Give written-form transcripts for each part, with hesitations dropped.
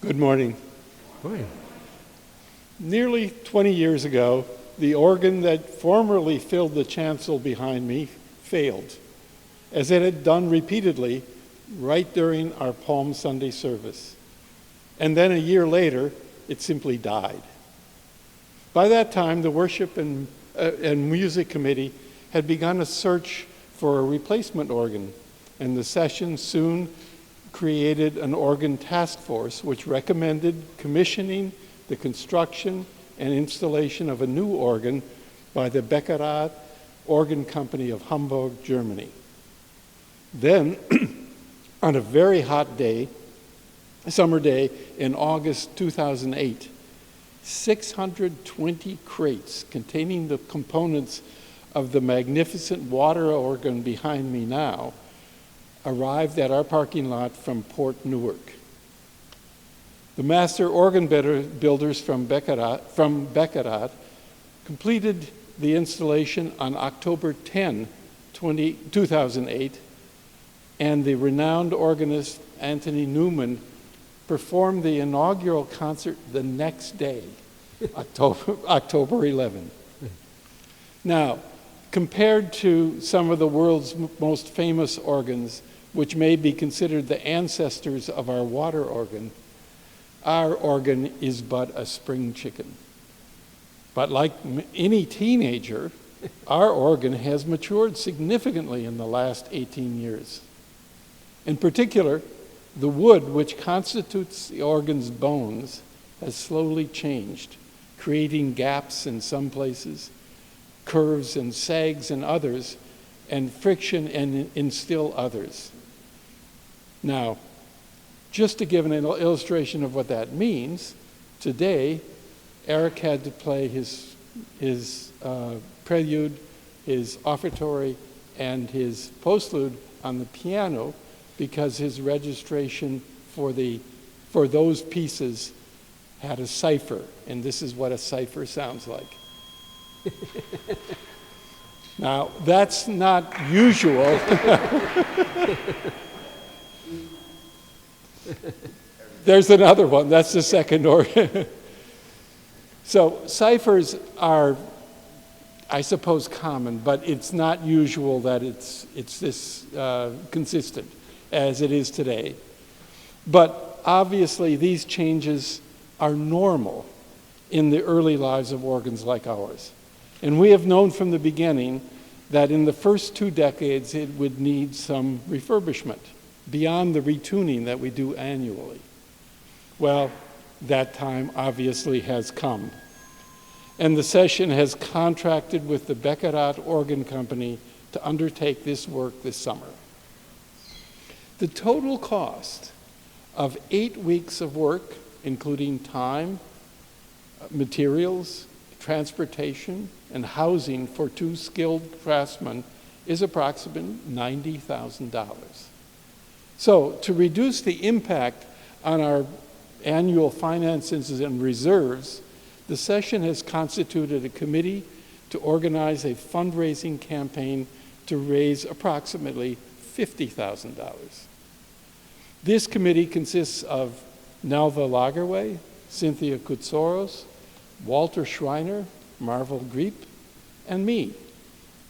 Good morning. Morning. Nearly 20 years ago, the organ that formerly filled the chancel behind me failed, as it had done repeatedly right during our Palm Sunday service. And then a year later, it simply died. By that time, the Worship and Music Committee had begun a search for a replacement organ, and the session soon created an organ task force which recommended commissioning the construction and installation of a new organ by the Beckerath Organ Company of Hamburg, Germany. Then, on a very hot day, summer day in August 2008, 620 crates containing the components of the magnificent water organ behind me now arrived at our parking lot from Port Newark. The master organ builders from Beckerath completed the installation on October 10, 2008, and the renowned organist Anthony Newman performed the inaugural concert the next day, October 11. Now, compared to some of the world's most famous organs, which may be considered the ancestors of our water organ, our organ is but a spring chicken. But like any teenager, our organ has matured significantly in the last 18 years. In particular, the wood which constitutes the organ's bones has slowly changed, creating gaps in some places, curves and sags in others, and friction in still others. Now, just to give an illustration of what that means, today, Eric had to play his prelude, his offertory, and his postlude on the piano because his registration for those pieces had a cipher, and this is what a cipher sounds like. Now, that's not usual. There's another one. That's the second organ. So ciphers are, I suppose, common, but it's not usual that it's this consistent as it is today. But obviously, these changes are normal in the early lives of organs like ours. And we have known from the beginning that in the first 2 decades, it would need some refurbishment beyond the retuning that we do annually. Well, that time obviously has come. And the session has contracted with the Beckerath Organ Company to undertake this work this summer. The total cost of 8 weeks of work, including time, materials, transportation, and housing for 2 skilled craftsmen, is approximately $90,000. So, to reduce the impact on our annual finances and reserves, the session has constituted a committee to organize a fundraising campaign to raise approximately $50,000. This committee consists of Nelva Lagerwey, Cynthia Koutsoros, Walter Schreiner, Marvel Griep, and me,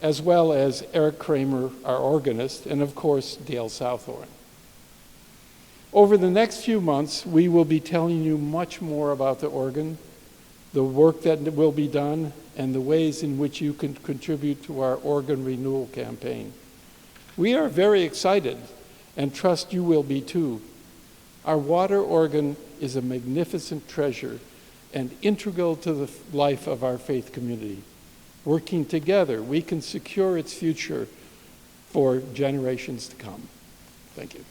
as well as Eric Kramer, our organist, and of course, Dale Southorn. Over the next few months, we will be telling you much more about the organ, the work that will be done, and the ways in which you can contribute to our organ renewal campaign. We are very excited and trust you will be too. Our water organ is a magnificent treasure and integral to the life of our faith community. Working together, we can secure its future for generations to come. Thank you.